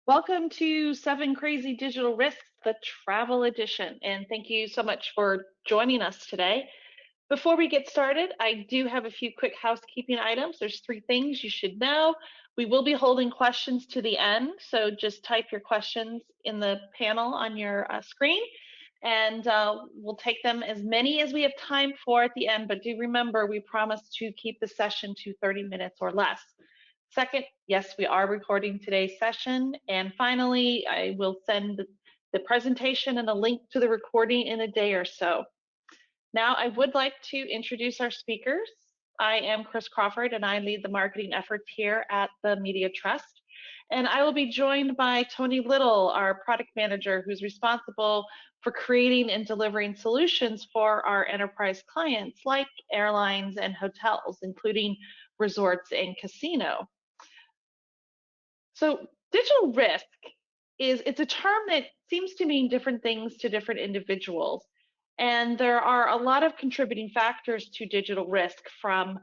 Welcome to Seven Crazy Digital Risks, the travel edition. And thank you so much for joining us today. Before we get started, I do have a few quick housekeeping items. There's three things you should know. We will be holding questions to the end, so just type your questions in the panel on your screen, and we'll take them as many as we have time for at the end. But do remember, we promise to keep the session to 30 minutes or less. Second, yes, we are recording today's session. And finally, I will send the presentation and a link to the recording in a day or so. Now, I would like to introduce our speakers. I am Chris Crawford, and I lead the marketing efforts here at the Media Trust. And I will be joined by Tony Little, our product manager, who's responsible for creating and delivering solutions for our enterprise clients like airlines and hotels, including resorts and casino. So digital risk it's a term that seems to mean different things to different individuals. And there are a lot of contributing factors to digital risk, from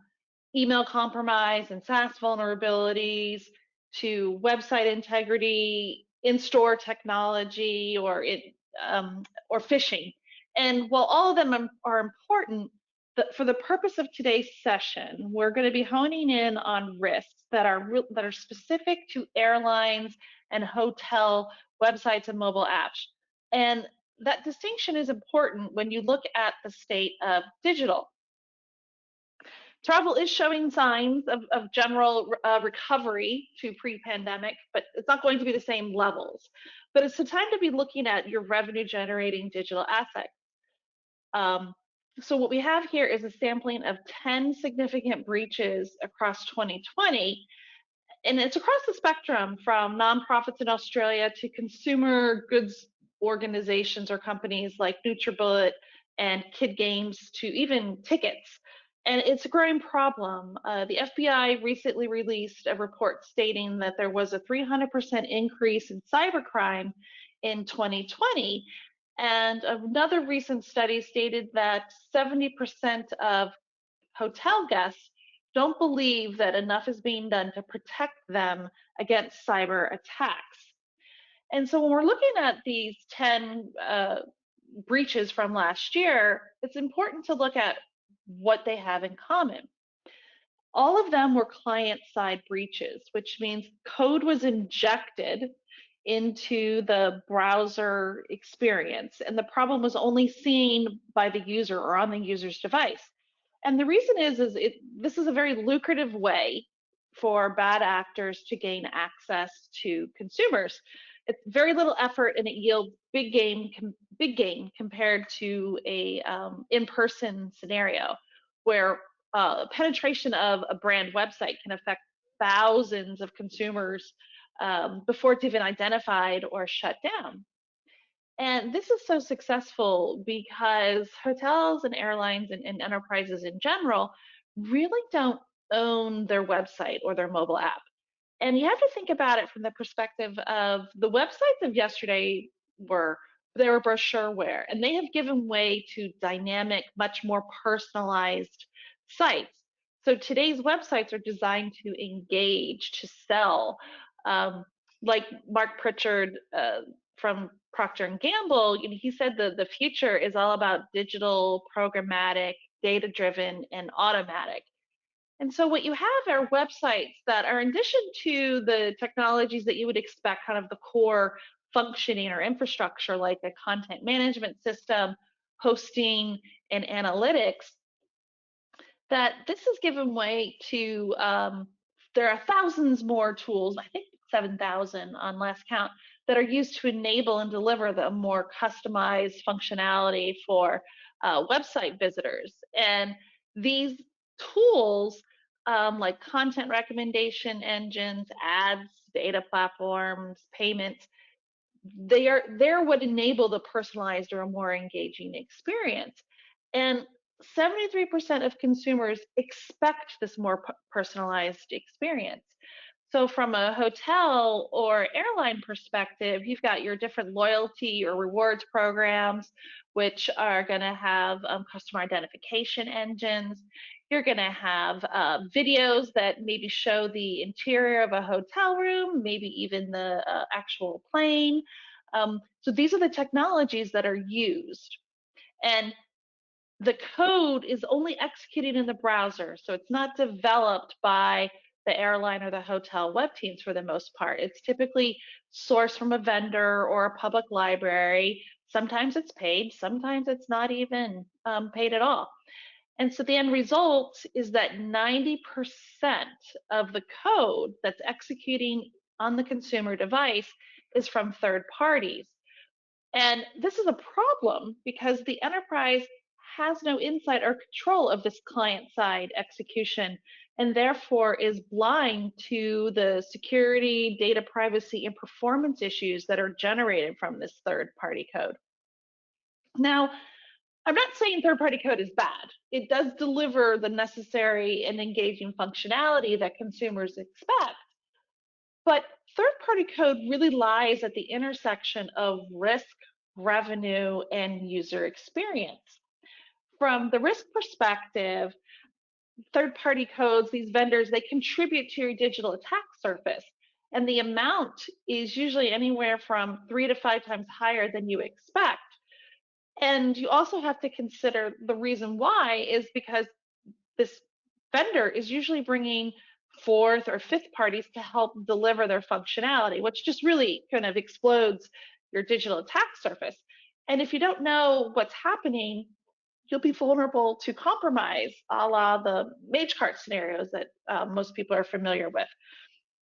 email compromise and SaaS vulnerabilities to website integrity, in-store technology, or phishing. And while all of them are important, for the purpose of today's session, we're going to be honing in on risks that are specific to airlines and hotel websites and mobile apps. And that distinction is important when you look at the state of digital. Travel is showing signs of general recovery to pre-pandemic, but it's not going to be the same levels. But it's the time to be looking at your revenue-generating digital assets. So what we have here is a sampling of 10 significant breaches across 2020, and it's across the spectrum from nonprofits in Australia to consumer goods organizations or companies like NutriBullet and Kid Games to even tickets. And it's a growing problem. The FBI recently released a report stating that there was a 300% increase in cybercrime in 2020. And another recent study stated that 70% of hotel guests don't believe that enough is being done to protect them against cyber attacks. And so when we're looking at these 10 breaches from last year, it's important to look at what they have in common. All of them were client-side breaches, which means code was injected into the browser experience, and the problem was only seen by the user or on the user's device. And the reason is this is a very lucrative way for bad actors to gain access to consumers. It's very little effort, and it yields big gain compared to a in-person scenario where penetration of a brand website can affect thousands of consumers before it's even identified or shut down. And this is so successful because hotels and airlines and enterprises in general really don't own their website or their mobile app. And you have to think about it from the perspective of the websites of yesterday were brochureware, and they have given way to dynamic, much more personalized sites. So today's websites are designed to engage, to sell. Like Mark Pritchard from Procter and Gamble, he said that the future is all about digital, programmatic, data-driven, and automatic. And so what you have are websites that are, in addition to the technologies that you would expect, kind of the core functioning or infrastructure like a content management system, hosting, and analytics, that this has given way to, there are thousands more tools, I think 7,000 on last count, that are used to enable and deliver the more customized functionality for website visitors. And these tools, like content recommendation engines, ads, data platforms, payments, they're what enable the personalized or a more engaging experience. And 73% of consumers expect this more personalized experience. So from a hotel or airline perspective, you've got your different loyalty or rewards programs, which are going to have customer identification engines. You're going to have videos that maybe show the interior of a hotel room, maybe even the actual plane. So these are the technologies that are used. And the code is only executed in the browser, so it's not developed by the airline or the hotel web teams for the most part. It's typically sourced from a vendor or a public library. Sometimes it's paid, sometimes it's not even paid at all. And so the end result is that 90% of the code that's executing on the consumer device is from third parties. And this is a problem because the enterprise has no insight or control of this client side execution and therefore is blind to the security, data privacy, and performance issues that are generated from this third party code. Now, I'm not saying third party code is bad. It does deliver the necessary and engaging functionality that consumers expect. But third party code really lies at the intersection of risk, revenue, and user experience. From the risk perspective, third party codes, these vendors, they contribute to your digital attack surface. And the amount is usually anywhere from 3 to 5 times higher than you expect. And you also have to consider the reason why is because this vendor is usually bringing fourth or fifth parties to help deliver their functionality, which just really kind of explodes your digital attack surface. And if you don't know what's happening, you'll be vulnerable to compromise, a la the Magecart scenarios that most people are familiar with.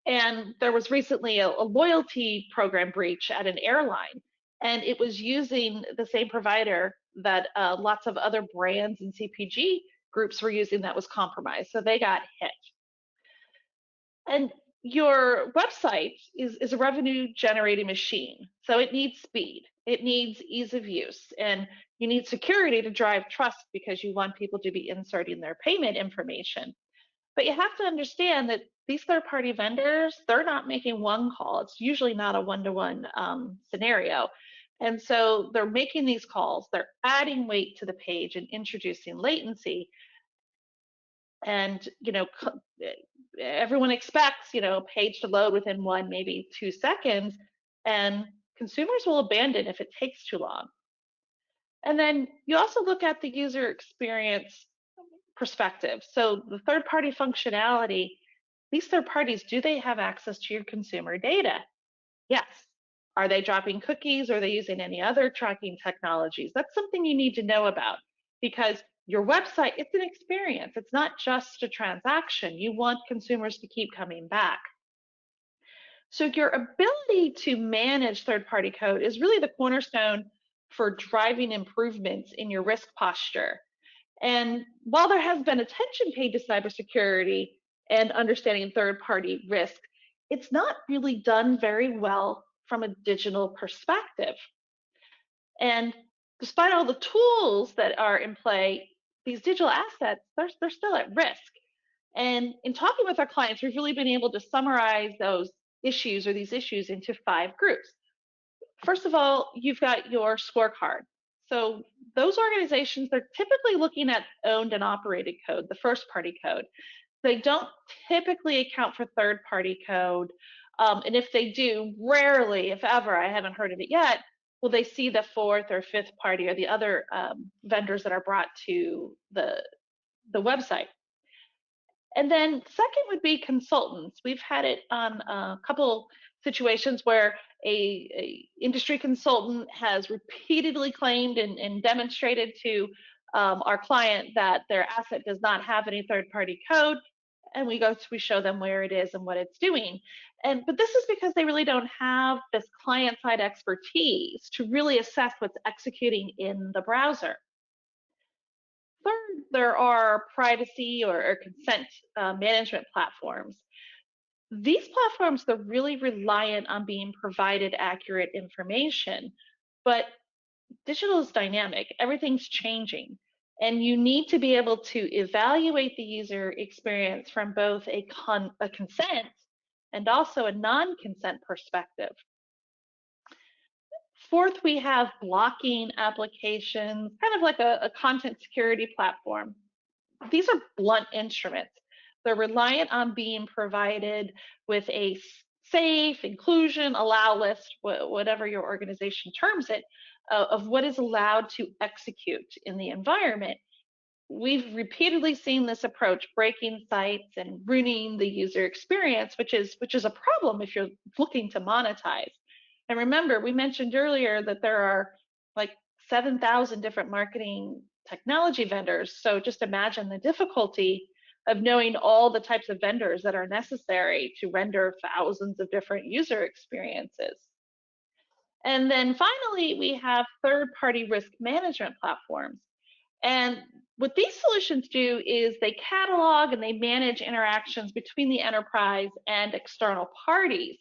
And there was recently a loyalty program breach at an airline, and it was using the same provider that lots of other brands and CPG groups were using that was compromised. So they got hit. And your website is a revenue generating machine. So it needs speed, it needs ease of use, and you need security to drive trust because you want people to be inserting their payment information. But you have to understand that these third party vendors, they're not making one call. It's usually not a one-to-one scenario. And so they're making these calls, they're adding weight to the page and introducing latency. And, everyone expects, a page to load within 1, maybe 2 seconds, and consumers will abandon if it takes too long. And then you also look at the user experience perspective. So the third party functionality, these third parties, do they have access to your consumer data? Yes. Are they dropping cookies? Or are they using any other tracking technologies? That's something you need to know about because your website, it's an experience. It's not just a transaction. You want consumers to keep coming back. So your ability to manage third party code is really the cornerstone for driving improvements in your risk posture. And while there has been attention paid to cybersecurity and understanding third-party risk, it's not really done very well from a digital perspective. And despite all the tools that are in play, these digital assets, they're still at risk. And in talking with our clients, we've really been able to summarize those issues or these issues into 5 groups. First of all, you've got your scorecard. So those organizations, they're typically looking at owned and operated code, the first party code. They don't typically account for third party code. And if they do, rarely, if ever, I haven't heard of it yet, will they see the fourth or fifth party or the other vendors that are brought to the website. And then second would be consultants. We've had it on a couple situations where a industry consultant has repeatedly claimed and demonstrated to our client that their asset does not have any third-party code, and we show them where it is and what it's doing. But this is because they really don't have this client-side expertise to really assess what's executing in the browser. Third, there are privacy or consent management platforms. These platforms, they're really reliant on being provided accurate information, but digital is dynamic, everything's changing, and you need to be able to evaluate the user experience from both a consent and also a non-consent perspective. Fourth, we have blocking applications, kind of like a content security platform. these are blunt instruments. They're reliant on being provided with a safe, inclusion, allow list, whatever your organization terms it, of what is allowed to execute in the environment. We've repeatedly seen this approach breaking sites and ruining the user experience, which is a problem if you're looking to monetize. And remember, we mentioned earlier that there are like 7,000 different marketing technology vendors. So just imagine the difficulty of knowing all the types of vendors that are necessary to render thousands of different user experiences. And then finally, we have third-party risk management platforms. And what these solutions do is they catalog and they manage interactions between the enterprise and external parties.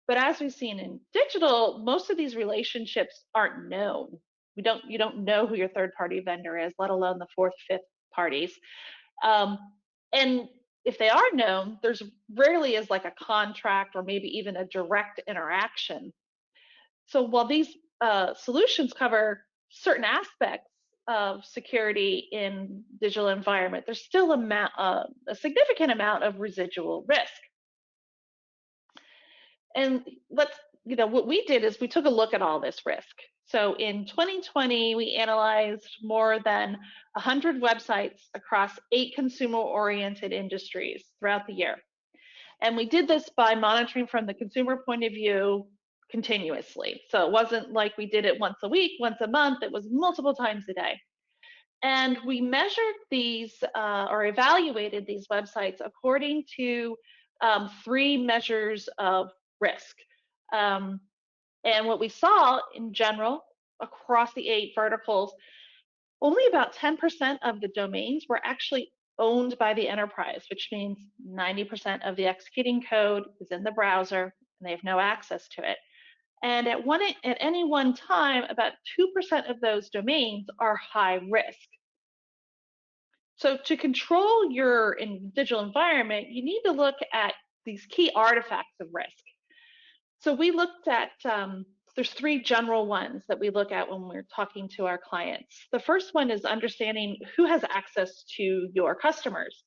But as we've seen in digital, most of these relationships aren't known. You don't know who your third party vendor is, let alone the fourth, fifth parties. And if they are known, there's rarely is like a contract or maybe even a direct interaction. So while these solutions cover certain aspects of security in digital environment, there's still a significant amount of residual risk. And what we did is we took a look at all this risk. So in 2020, we analyzed more than 100 websites across 8 consumer-oriented industries throughout the year. And we did this by monitoring from the consumer point of view continuously. So it wasn't like we did it once a week, once a month, it was multiple times a day. And we measured these or evaluated these websites according to 3 measures of risk. And what we saw in general across the 8 verticals, only about 10% of the domains were actually owned by the enterprise, which means 90% of the executing code is in the browser and they have no access to it. And at any one time, about 2% of those domains are high risk. So to control your digital environment, you need to look at these key artifacts of risk. So we looked at, there's 3 general ones that we look at when we're talking to our clients. The first one is understanding who has access to your customers.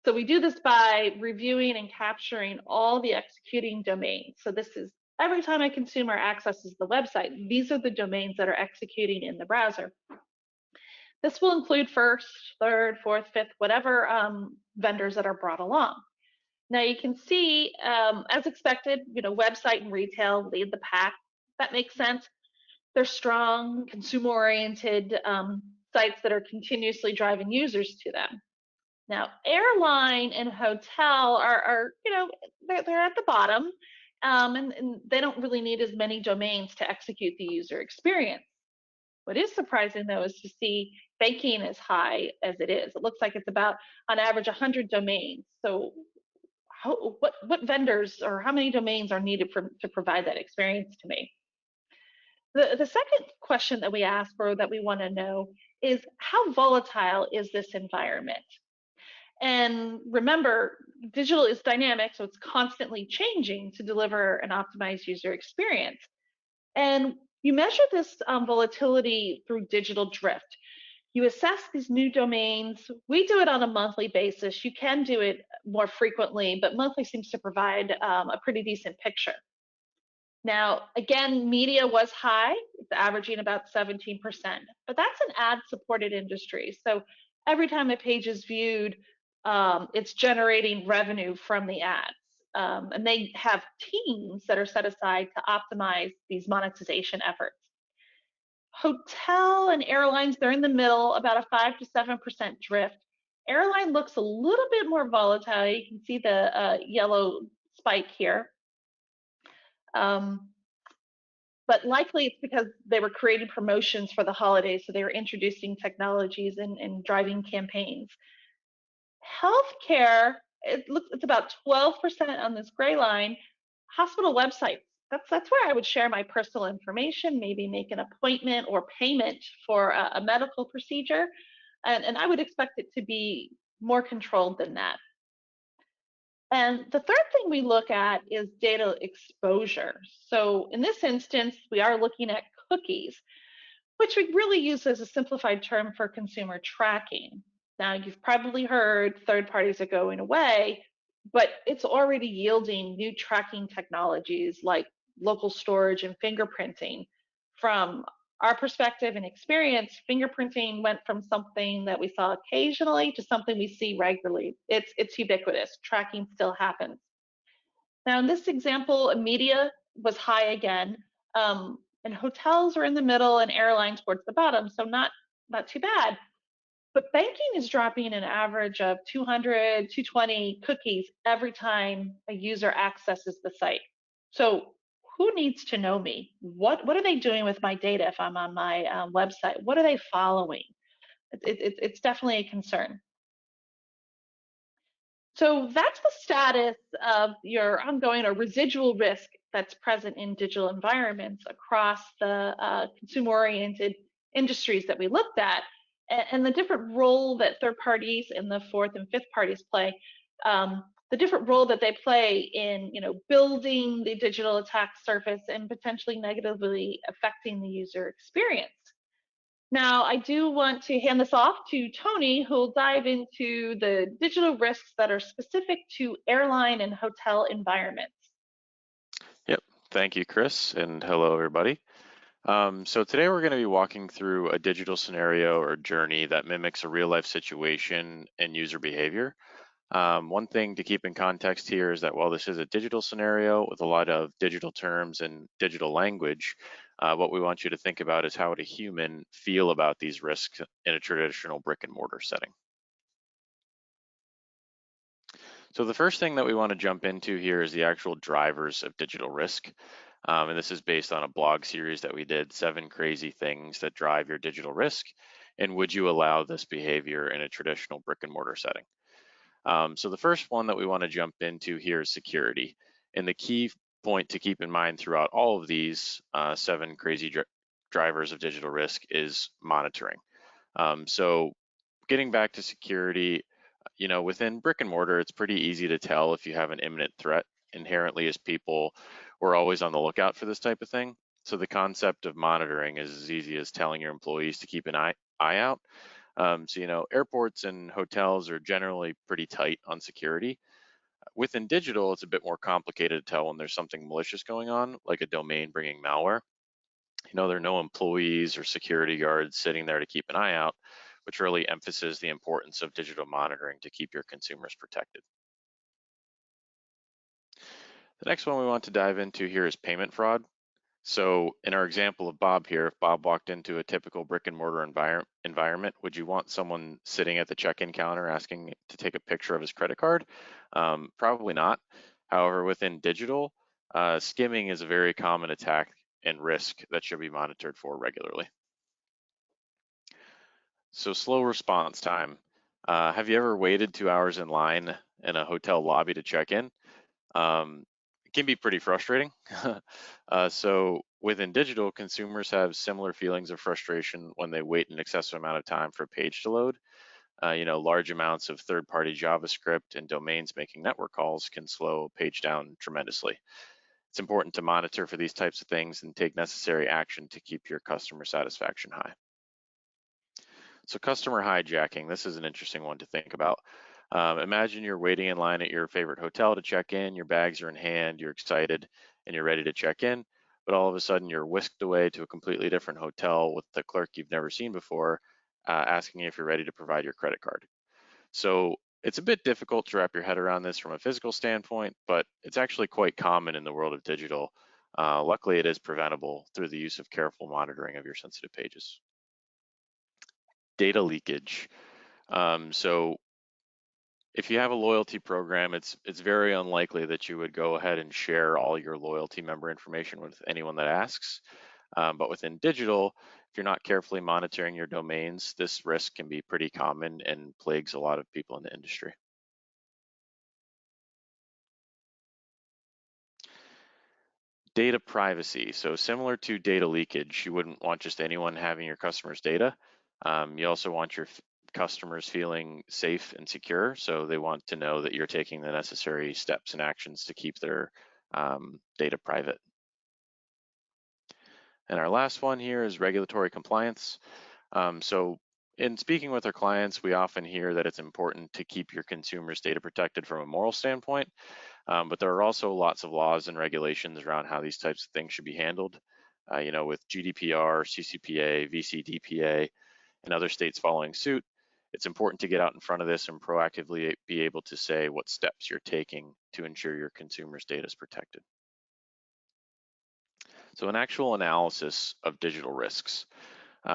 So we do this by reviewing and capturing all the executing domains. So this is every time a consumer accesses the website, these are the domains that are executing in the browser. This will include first, third, fourth, fifth, whatever vendors that are brought along. Now you can see, as expected, website and retail lead the pack. That makes sense. They're strong, consumer-oriented sites that are continuously driving users to them. Now, airline and hotel are they're at the bottom, and they don't really need as many domains to execute the user experience. What is surprising, though, is to see banking as high as it is. It looks like it's about, on average, 100 domains. So what vendors or how many domains are needed to provide that experience to me? The second question that we ask, or that we want to know, is how volatile is this environment? And remember, digital is dynamic, so it's constantly changing to deliver an optimized user experience. And you measure this volatility through digital drift. You assess these new domains. We do it on a monthly basis. You can do it more frequently, but monthly seems to provide a pretty decent picture. Now, again, media was high. It's averaging about 17%, but that's an ad-supported industry. So every time a page is viewed, it's generating revenue from the ads. And they have teams that are set aside to optimize these monetization efforts. Hotel and airlines, they're in the middle, about a 5 to 7% drift. Airline looks a little bit more volatile. You can see the yellow spike here. But likely it's because they were creating promotions for the holidays, so they were introducing technologies and driving campaigns. Healthcare, it's about 12% on this gray line. Hospital websites, that's where I would share my personal information, maybe make an appointment or payment for a medical procedure. And I would expect it to be more controlled than that. And the third thing we look at is data exposure. So in this instance, we are looking at cookies, which we really use as a simplified term for consumer tracking. Now, you've probably heard third parties are going away, but it's already yielding new tracking technologies like local storage and fingerprinting. From our perspective and experience, fingerprinting went from something that we saw occasionally to something we see regularly. It's ubiquitous. Tracking still happens. Now, in this example, media was high again, and hotels were in the middle and airlines towards the bottom, so not too bad. But banking is dropping an average of 200, 220 cookies every time a user accesses the site. So who needs to know me? What are they doing with my data if I'm on my website? What are they following? It's definitely a concern. So that's the status of your ongoing or residual risk that's present in digital environments across the consumer-oriented industries that we looked at, and the different role that third parties and the fourth and fifth parties play, the different role that they play in, building the digital attack surface and potentially negatively affecting the user experience. Now, I do want to hand this off to Tony, who'll dive into the digital risks that are specific to airline and hotel environments. Yep, thank you, Chris, and hello, everybody. So today we're going to be walking through a digital scenario or journey that mimics a real-life situation and user behavior. One thing to keep in context here is that while this is a digital scenario with a lot of digital terms and digital language, what we want you to think about is how would a human feel about these risks in a traditional brick and mortar setting. So the first thing that we want to jump into here is the actual drivers of digital risk. And this is based on a blog series that we did, 7 crazy things that drive your digital risk. And would you allow this behavior in a traditional brick and mortar setting? So the first one that we want to jump into here is security. And the key point to keep in mind throughout all of these 7 crazy drivers of digital risk is monitoring. So getting back to security, within brick and mortar, it's pretty easy to tell if you have an imminent threat. Inherently, as people, we're always on the lookout for this type of thing. So the concept of monitoring is as easy as telling your employees to keep an eye out. Airports and hotels are generally pretty tight on security. Within digital, it's a bit more complicated to tell when there's something malicious going on, like a domain bringing malware. There are no employees or security guards sitting there to keep an eye out, which really emphasizes the importance of digital monitoring to keep your consumers protected. The next one we want to dive into here is payment fraud. So in our example of Bob here, if Bob walked into a typical brick and mortar environment, would you want someone sitting at the check-in counter asking to take a picture of his credit card? Probably not. However, within digital, skimming is a very common attack and risk that should be monitored for regularly. So slow response time. Have you ever waited 2 hours in line in a hotel lobby to check in? It can be pretty frustrating. So within digital, consumers have similar feelings of frustration when they wait an excessive amount of time for a page to load. Large amounts of third-party JavaScript and domains making network calls can slow a page down tremendously. It's important to monitor for these types of things and take necessary action to keep your customer satisfaction high. So customer hijacking, this is an interesting one to think about. Imagine you're waiting in line at your favorite hotel to check in, your bags are in hand, you're excited, and you're ready to check in, but all of a sudden you're whisked away to a completely different hotel with the clerk you've never seen before, asking if you're ready to provide your credit card. So it's a bit difficult to wrap your head around this from a physical standpoint, but it's actually quite common in the world of digital. Luckily, it is preventable through the use of careful monitoring of your sensitive pages. Data leakage. So if you have a loyalty program, it's very unlikely that you would go ahead and share all your loyalty member information with anyone that asks. But within digital, if you're not carefully monitoring your domains, this risk can be pretty common and plagues a lot of people in the industry. Data privacy. So similar to data leakage, you wouldn't want just anyone having your customers' data. You also want your customers feeling safe and secure, so they want to know that you're taking the necessary steps and actions to keep their data private. And our last one here is regulatory compliance. So in speaking with our clients, we often hear that it's important to keep your consumers' data protected from a moral standpoint, but there are also lots of laws and regulations around how these types of things should be handled. With GDPR, CCPA, VCDPA, and other states following suit, it's important to get out in front of this and proactively be able to say what steps you're taking to ensure your consumers' data is protected. So an actual analysis of digital risks.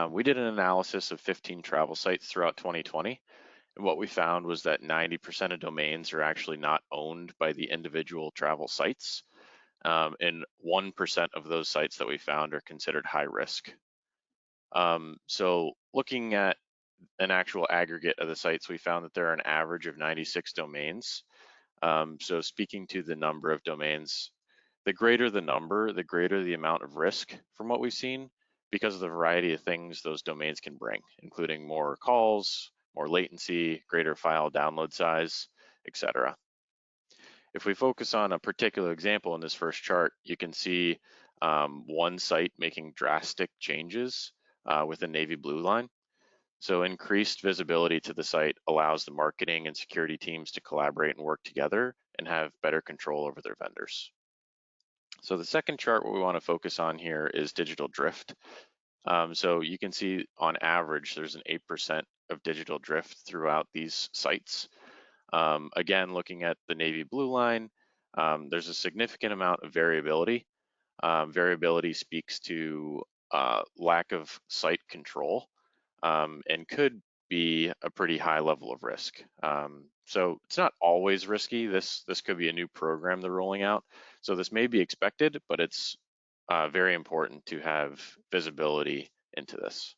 We did an analysis of 15 travel sites throughout 2020, and what we found was that 90% of domains are actually not owned by the individual travel sites, and 1% of those sites that we found are considered high risk. So looking at an actual aggregate of the sites, we found that there are an average of 96 domains. So speaking to the number of domains, the greater the number, the greater the amount of risk from what we've seen, because of the variety of things those domains can bring, including more calls, more latency, greater file download size, etc. If we focus on a particular example in this first chart, you can see one site making drastic changes with a navy blue line. So increased visibility to the site allows the marketing and security teams to collaborate and work together and have better control over their vendors. So the second chart, what we want to focus on here is digital drift. So you can see on average, there's an 8% of digital drift throughout these sites. Again, looking at the navy blue line, there's a significant amount of variability. Variability speaks to lack of site control and could be a pretty high level of risk. So it's not always risky. This could be a new program they're rolling out. So this may be expected, but it's very important to have visibility into this.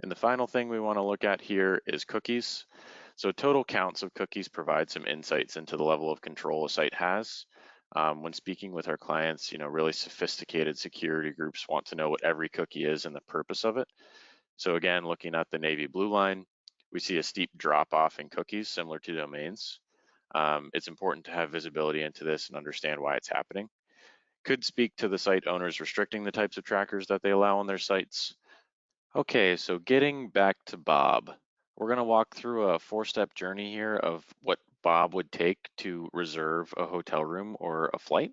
And the final thing we want to look at here is cookies. So total counts of cookies provide some insights into the level of control a site has. When speaking with our clients, really sophisticated security groups want to know what every cookie is and the purpose of it. So again, looking at the navy blue line, we see a steep drop off in cookies similar to domains. It's important to have visibility into this and understand why it's happening. Could speak to the site owners restricting the types of trackers that they allow on their sites. Okay, so getting back to Bob, we're going to walk through a 4-step journey here of what Bob would take to reserve a hotel room or a flight.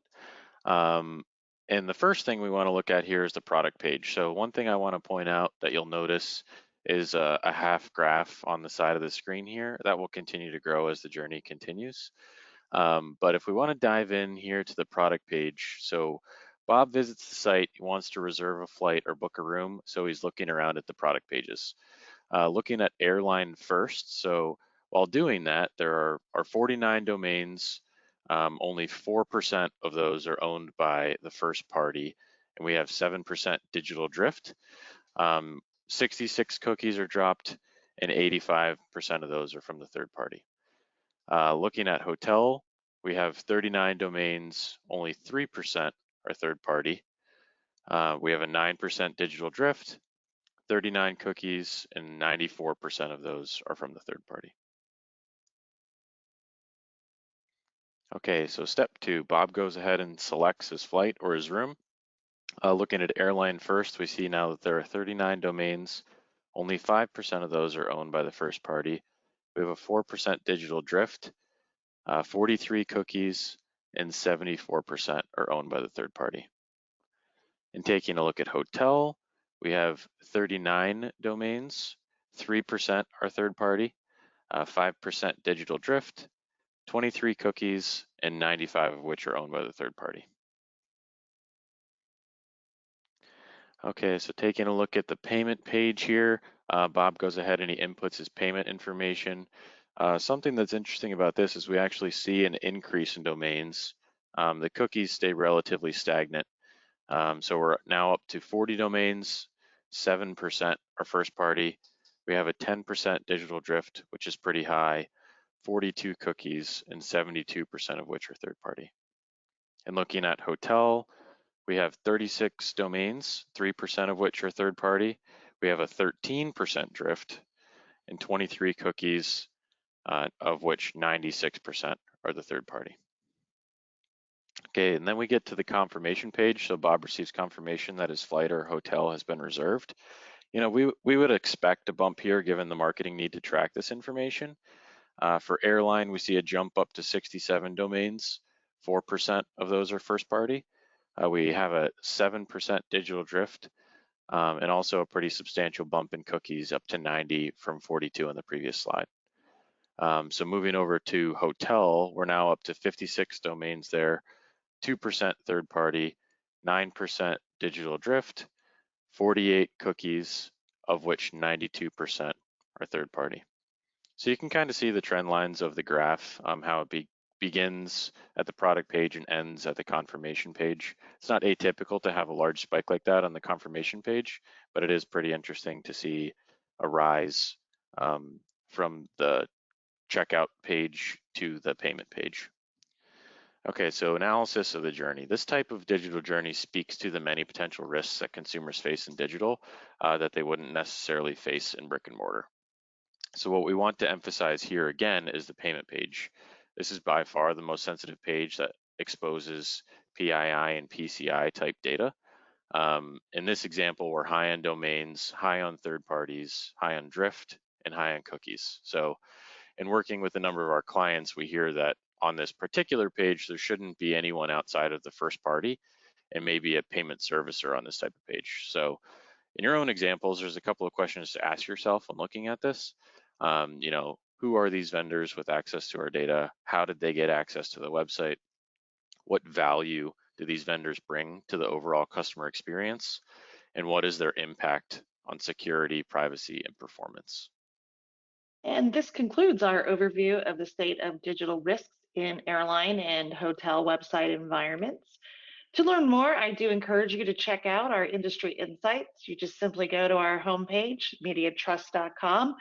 And the first thing we want to look at here is the product page. So one thing I want to point out that you'll notice is a half graph on the side of the screen here that will continue to grow as the journey continues. But if we want to dive in here to the product page, so Bob visits the site, he wants to reserve a flight or book a room, so he's looking around at the product pages. Looking at Airline first, so while doing that, there are 49 domains. Only 4% of those are owned by the first party, and we have 7% digital drift. 66 cookies are dropped, and 85% of those are from the third party. Looking at hotel, we have 39 domains, only 3% are third party. We have a 9% digital drift, 39 cookies, and 94% of those are from the third party. Okay, so step 2, Bob goes ahead and selects his flight or his room. Looking at Airline first, we see now that there are 39 domains. Only 5% of those are owned by the first party. We have a 4% digital drift, 43 cookies, and 74% are owned by the third party. And taking a look at hotel, we have 39 domains, 3% are third party, 5% digital drift, 23 cookies, and 95 of which are owned by the third party. Okay, so taking a look at the payment page here, Bob goes ahead and he inputs his payment information. Something that's interesting about this is we actually see an increase in domains. The cookies stay relatively stagnant. So we're now up to 40 domains, 7% are first party. We have a 10% digital drift, which is pretty high, 42 cookies, and 72% of which are third party. And looking at hotel, we have 36 domains, 3% of which are third party. We have a 13% drift and 23 cookies, of which 96% are the third party. Okay, and then we get to the confirmation page. So Bob receives confirmation that his flight or hotel has been reserved. We would expect a bump here given the marketing need to track this information. For Airline, we see a jump up to 67 domains. 4% of those are first party. We have a 7% digital drift, and also a pretty substantial bump in cookies up to 90 from 42 on the previous slide. So moving over to hotel, we're now up to 56 domains there, 2% third party, 9% digital drift, 48 cookies, of which 92% are third party. So you can kind of see the trend lines of the graph, how it begins at the product page and ends at the confirmation page. It's not atypical to have a large spike like that on the confirmation page, but it is pretty interesting to see a rise from the checkout page to the payment page. Okay, so analysis of the journey. This type of digital journey speaks to the many potential risks that consumers face in digital that they wouldn't necessarily face in brick and mortar. So what we want to emphasize here again is the payment page. This is by far the most sensitive page that exposes PII and PCI type data. In this example, we're high on domains, high on third parties, high on drift, and high on cookies. So in working with a number of our clients, we hear that on this particular page, there shouldn't be anyone outside of the first party and maybe a payment servicer on this type of page. So in your own examples, there's a couple of questions to ask yourself when looking at this. Who are these vendors with access to our data? How did they get access to the website? What value do these vendors bring to the overall customer experience? And what is their impact on security, privacy, and performance? And this concludes our overview of the state of digital risks in airline and hotel website environments. To learn more, I do encourage you to check out our industry insights. You just simply go to our homepage, mediatrust.com,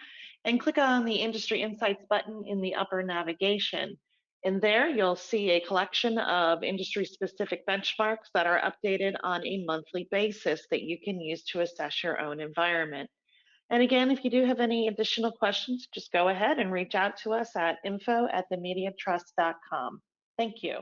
and click on the Industry Insights button in the upper navigation. And there you'll see a collection of industry-specific benchmarks that are updated on a monthly basis that you can use to assess your own environment. And again, if you do have any additional questions, just go ahead and reach out to us at info@themediatrust.com. Thank you.